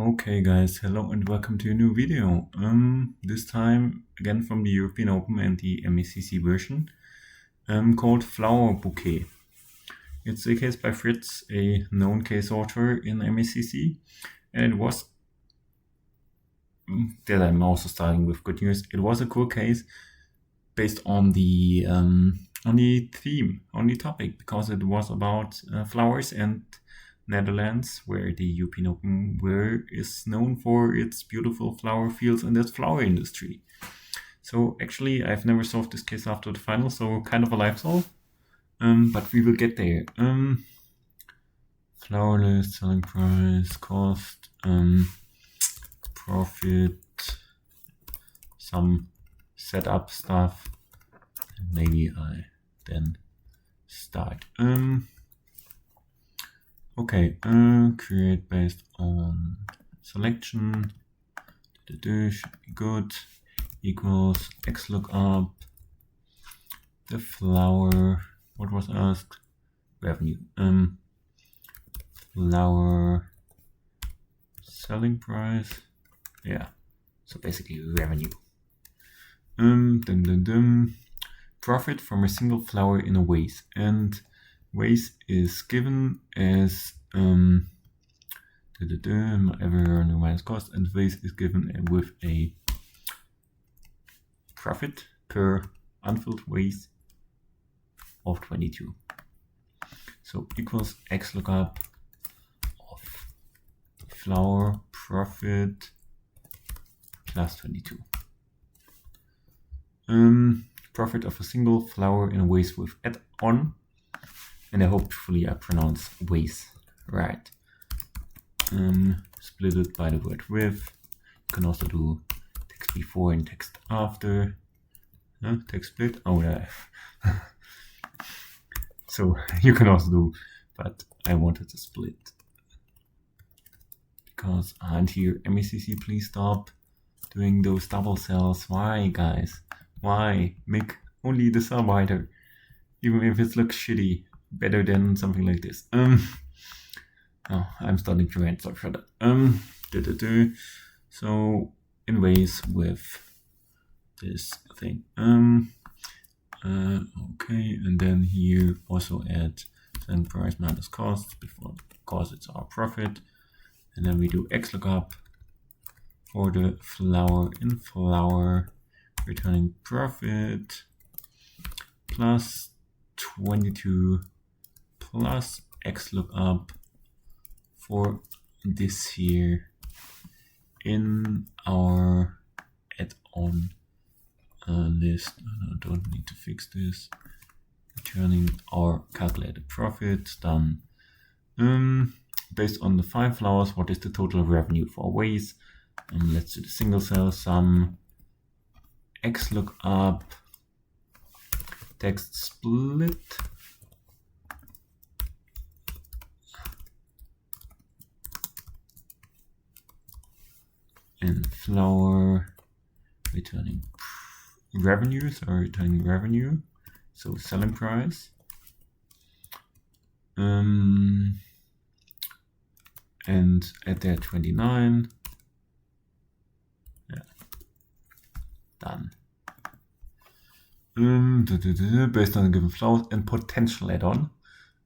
Okay guys, hello and welcome to a new video. This time again from the European Open and the MECC version, called Flower Bouquet. It's a case by Fritz, a known case author in MECC, and it was, that I'm also starting with good news, it was a cool case based on the theme, on the topic, because it was about flowers and Netherlands, where the European Open is known for its beautiful flower fields and its flower industry. So actually, I've never solved this case after the final, so kind of a live solve, but we will get there. Flower list, selling price, cost, profit, some setup stuff, and maybe I then start. Okay, create based on selection, should be good, equals XLOOKUP, the flower, what was asked, revenue, flower selling price, yeah, so basically revenue. Profit from a single flower in a vase, and vase is given as revenue minus cost, and vase is given with a profit per unfilled vase of 22. So equals XLOOKUP of flower profit plus 22. Profit of a single flower in a vase with add-on, and hopefully I pronounce vase right. Split it by the word with. You can also do text before and text after. Text split. Oh yeah. So you can also do, but I wanted to split because and here MECC, please stop doing those double cells. Why, guys? Why make only the cell wider, even if it looks shitty? Better than something like this. Oh, I'm starting to rant, sorry for that. So in ways with this thing. Okay, and then here also add selling price minus cost, because it's our profit, and then we do XLOOKUP for the flower in flower, returning profit plus 22 plus XLOOKUP for this here in our add-on list. I don't need to fix this. Returning our calculated profit, done. Based on the 5 flowers, what is the total revenue for vase? Let's do the single cell sum. XLOOKUP text split and flower returning revenue, so selling price, and at there 29, yeah, done. Based on the given flowers and potential add-on,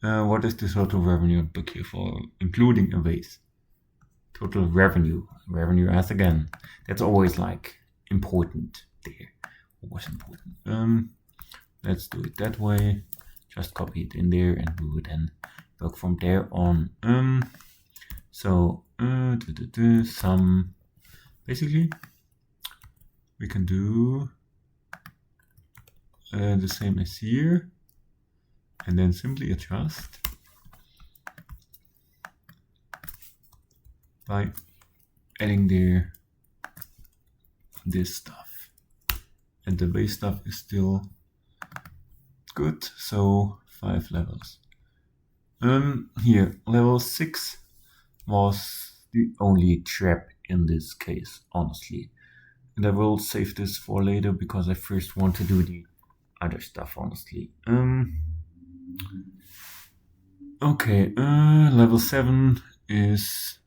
what is the total revenue bouquet for including a vase? Total revenue as again, that's always like important there, always important. Let's do it that way, just copy it in there and we would then work from there on. So sum, basically we can do the same as here, and then simply adjust by adding there this stuff, and the base stuff is still good, so 5 levels. Here level 6 was the only trap in this case, honestly, and I will save this for later because I first want to do the other stuff, honestly. Okay, level 7 is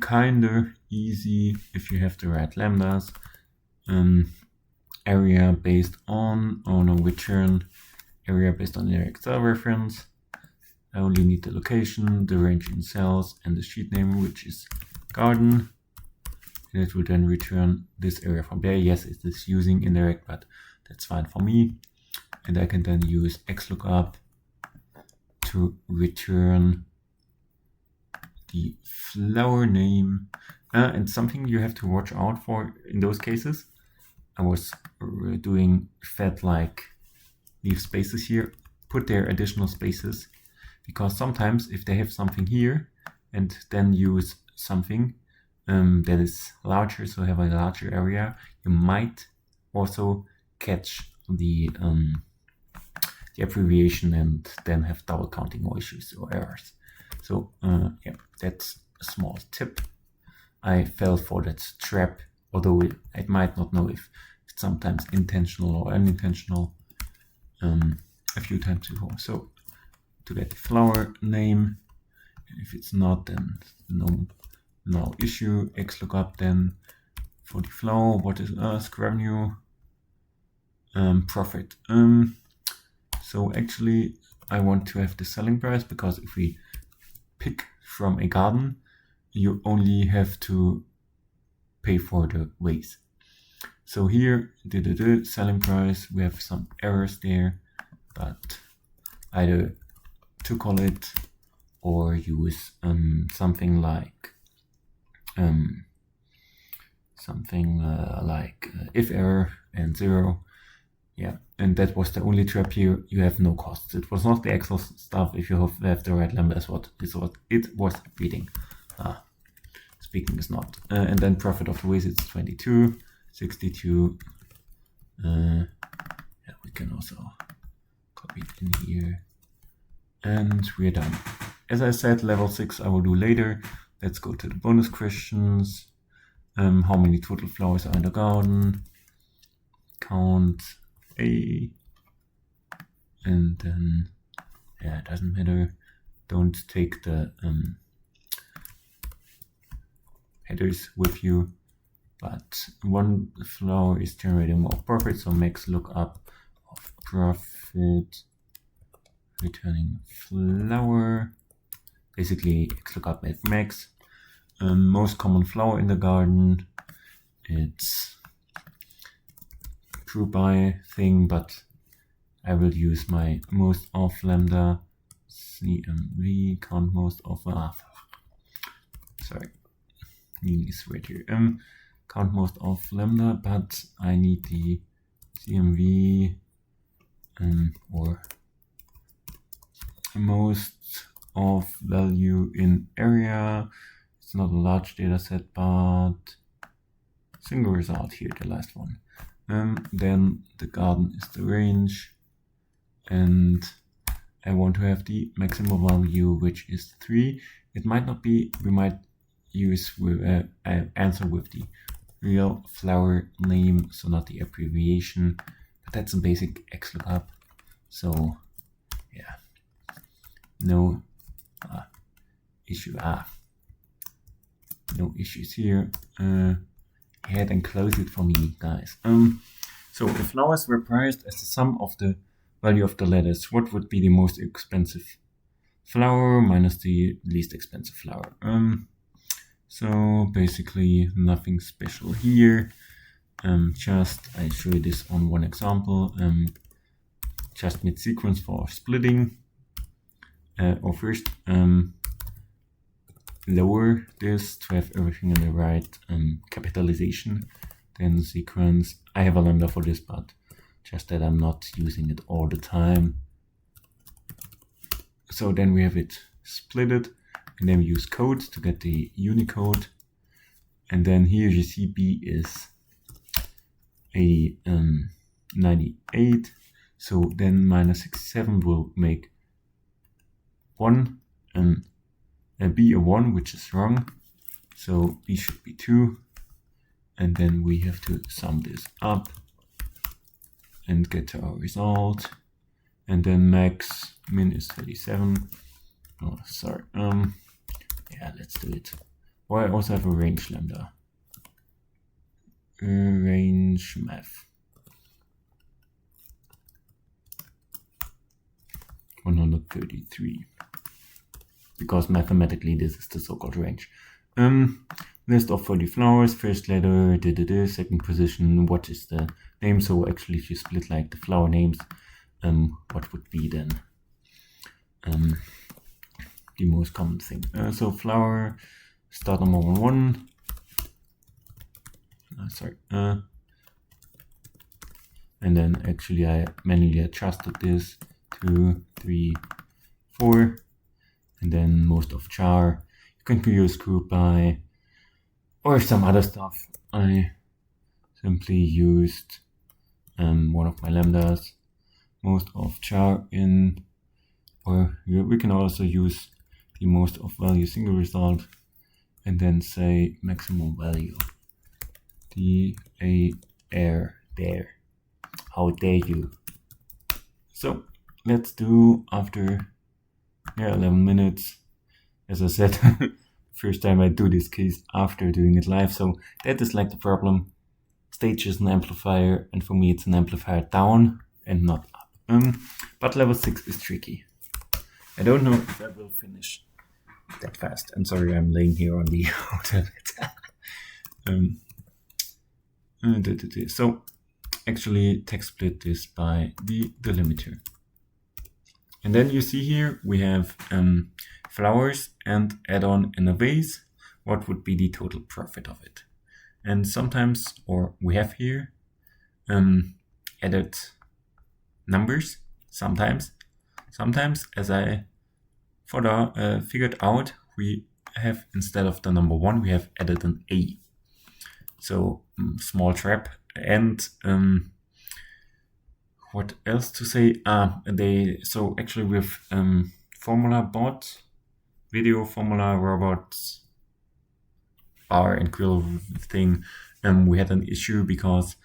kinda easy if you have the right lambdas. Area based on, return area based on their Excel reference. I only need the location, the range in cells, and the sheet name, which is garden. And it will then return this area from there. Yes, it is using indirect, but that's fine for me. And I can then use XLOOKUP to return the flower name. And something you have to watch out for in those cases, I was doing fed like leave spaces here, put their additional spaces, because sometimes if they have something here and then use something that is larger, so have a larger area, you might also catch the abbreviation and then have double counting or issues or errors. So yeah, that's a small tip. I fell for that trap, although I might not know if it's sometimes intentional or unintentional a few times before. So to get the flower name, and if it's not, then no issue. XLOOKUP then for the flower, what is ask revenue, profit. So actually I want to have the selling price, because if we pick from a garden, you only have to pay for the vase. So here, the selling price, we have some errors there, but either to call it or use something like if error and 0. Yeah, and that was the only trap here. You have no costs. It was not the Excel stuff. If you have the right lambda, that's what it was reading. Speaking is not. And then profit of the ways, it's 22, 62. Yeah, we can also copy it in here. And we're done. As I said, level 6 I will do later. Let's go to the bonus questions. How many total flowers are in the garden? Count A. And then, yeah, it doesn't matter. Don't take the headers with you. But one flower is generating more profit, so MECC lookup of profit returning flower. Basically, XLOOKUP at MECC. Most common flower in the garden. It's true by thing, but I will use my most of lambda. CMV count most of. Sorry, is right here. Count most of lambda, but I need the CMV or most of value in area. It's not a large data set, but single result here, the last one. Then the garden is the range, and I want to have the maximum value, which is 3. It might not be, we might use answer with the real flower name, so not the abbreviation, but that's a basic XLOOKUP. So yeah, no issue. No issues here. Ahead and close it for me, guys. So the flowers were priced as the sum of the value of the letters. What would be the most expensive flower minus the least expensive flower? So basically nothing special here. Just I show you this on one example. Just mid sequence for splitting. Or first lower this to have everything in the right capitalization. Then sequence. I have a lambda for this, but just that I'm not using it all the time. So then we have it splitted, and then we use code to get the Unicode. And then here you see B is a 98. So then minus 67 will make 1 and B a 1, which is wrong. So B should be 2. And then we have to sum this up and get to our result. And then max min is 37. Oh, sorry. Yeah, let's do it Or I also have a range lambda. Range math. 133. Because mathematically this is the so-called range. List of 40 flowers, first letter, second position, what is the name? So actually if you split like the flower names, what would be then the most common thing? So flower, start number 1, and then actually I manually adjusted this 2, 3, 4, and then most of char. You can use group by or some other stuff. I simply used one of my lambdas, most of char in, or we can also use the most of value single result and then say maximum value. there. How dare you? So let's do after 11 minutes. As I said, first time I do this case after doing it live, so that is like the problem. Stage is an amplifier, and for me it's an amplifier down and not up. But level 6 is tricky. I don't know if I will finish that fast. And sorry, I'm laying here on the hotel bed. So actually text split this by the delimiter. And then you see here we have flowers and add-on in a vase. What would be the total profit of it? And sometimes, or we have here added numbers. Sometimes as I figured out, we have, instead of the number 1, we have added an A. So small trap. And what else to say? So actually with formula bot, video formula robots R and Quill thing, we had an issue because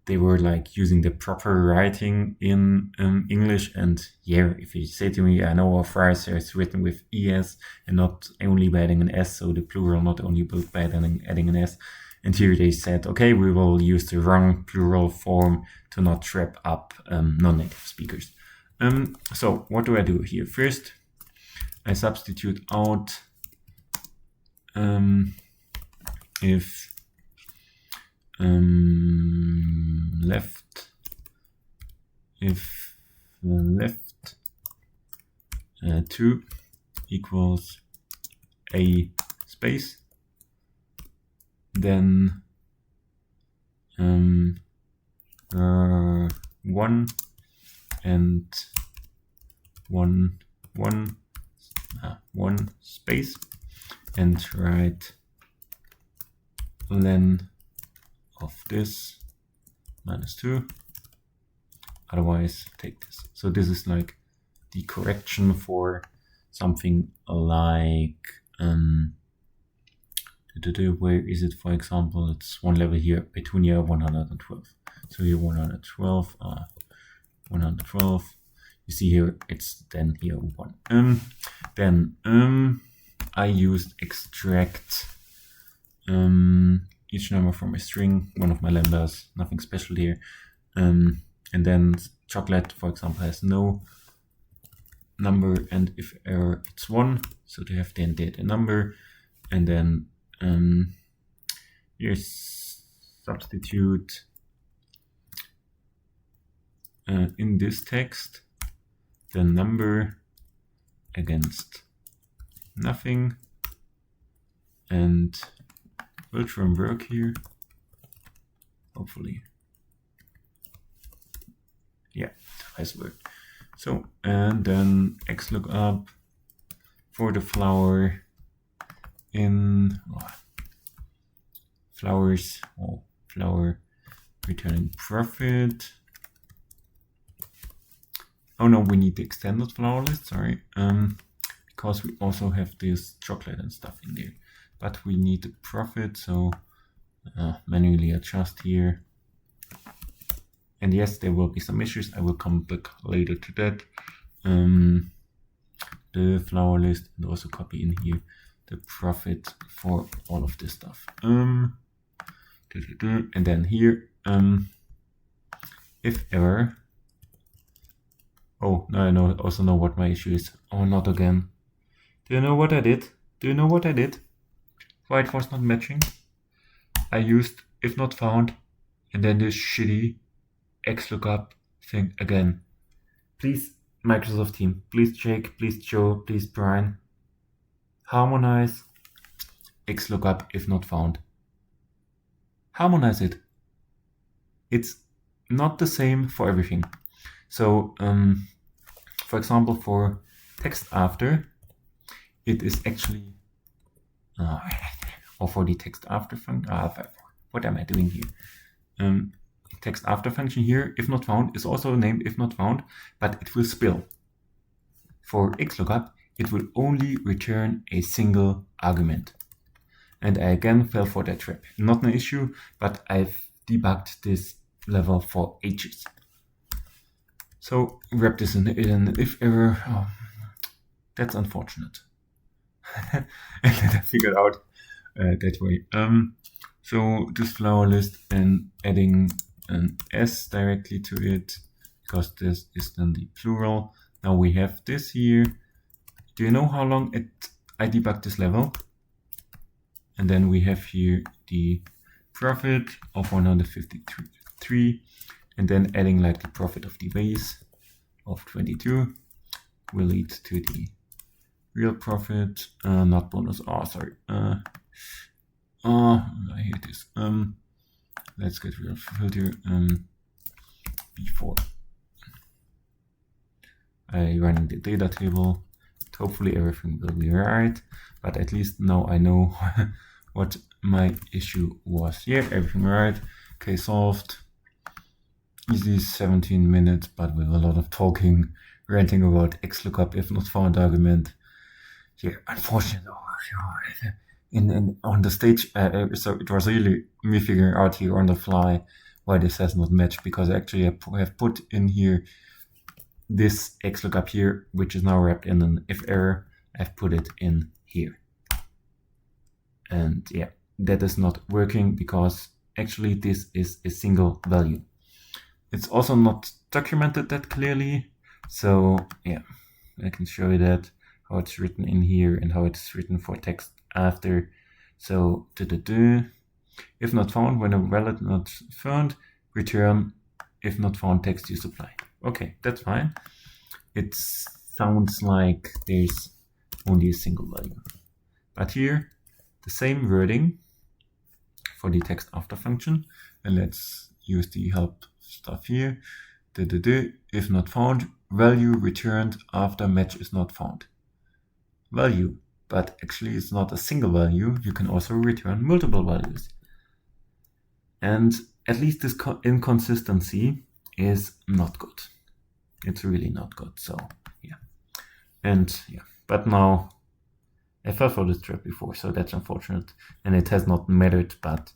they were like using the proper writing in English. And yeah, if you say to me, I know our phrase is written with ES and not only by adding an S, so the plural not only built by adding an S. And here they said, okay, we will use the wrong plural form to not trap up non-native speakers. So what do I do here? First, I substitute out if left 2 equals a space, then 1 and 1 space, and write len of this -2, otherwise take this. So this is like the correction for something like where is it? For example, it's one level here, Petunia 112. So here 112, 112. You see here it's then here 1. Then I used extract each number from a string, one of my lambdas, nothing special here. And then chocolate, for example, has no number, and if error it's 1, so they have then a number, and then here's substitute in this text the number against nothing, and will try and work here, hopefully. Yeah, it has worked. So, and then XLOOKUP for the flower in flowers, flower returning profit. Oh no, we need the extended flower list, sorry, because we also have this chocolate and stuff in there, but we need the profit, so manually adjust here. And yes, there will be some issues. I will come back later to that. The flower list, and also copy in here the profit for all of this stuff. And then here, if error. Oh, now I also know what my issue is. Oh, not again. Do you know what I did? Do you know what I did? Why it was not matching? I used if not found, and then this shitty XLOOKUP thing again. Please, Microsoft team, please Jake, please Joe, please Brian, harmonize XLOOKUP if not found. Harmonize it. It's not the same for everything. So, for example, for text after, it is actually, or for the text after function, what am I doing here? Text after function here, if not found, is also named if not found, but it will spill. For XLOOKUP, it will only return a single argument. And I again fell for that trap. Not an issue, but I've debugged this level for ages. So wrap this in an if error. Oh, that's unfortunate. And then I figured out that way. So this flower list and adding an S directly to it, because this is then the plural. Now we have this here. Do you know how long I debugged this level? And then we have here the profit of 153, and then adding like the profit of the base of 22 will lead to the real profit, not bonus. Oh, sorry. I hate this. Let's get rid of filter before I run the data table. Hopefully everything will be right, but at least now I know what my issue was. Yeah, everything right. Okay, solved. Easy 17 minutes, but with a lot of talking, ranting about XLOOKUP if not found argument. Yeah, unfortunately, on the stage, so it was really me figuring out here on the fly why this has not matched, because actually I have put in here this XLOOKUP here, which is now wrapped in an if error. I've put it in here. And yeah, that is not working because actually this is a single value. It's also not documented that clearly. So yeah, I can show you that, how it's written in here and how it's written for text after. So if not found, when a valid not found, return if not found text you supply. Okay, that's fine. It sounds like there's only a single value. But here, the same wording for the text after function. And let's use the help stuff here. If not found, value returned after match is not found. Value, but actually it's not a single value. You can also return multiple values. And at least this inconsistency is not good. It's really not good. So yeah. And yeah, but now I fell for this trap before, so that's unfortunate. And it has not mattered, but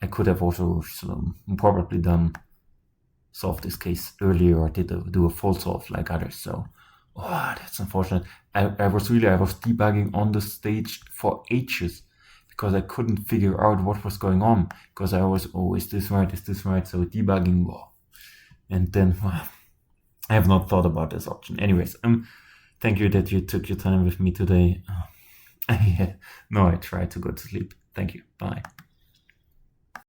I could have also probably solved this case earlier, or do a full solve like others. So that's unfortunate. I was debugging on the stage for ages because I couldn't figure out what was going on, because I was, is this right? So debugging, and then I have not thought about this option. Anyways, thank you that you took your time with me today. I tried to go to sleep. Thank you. Bye.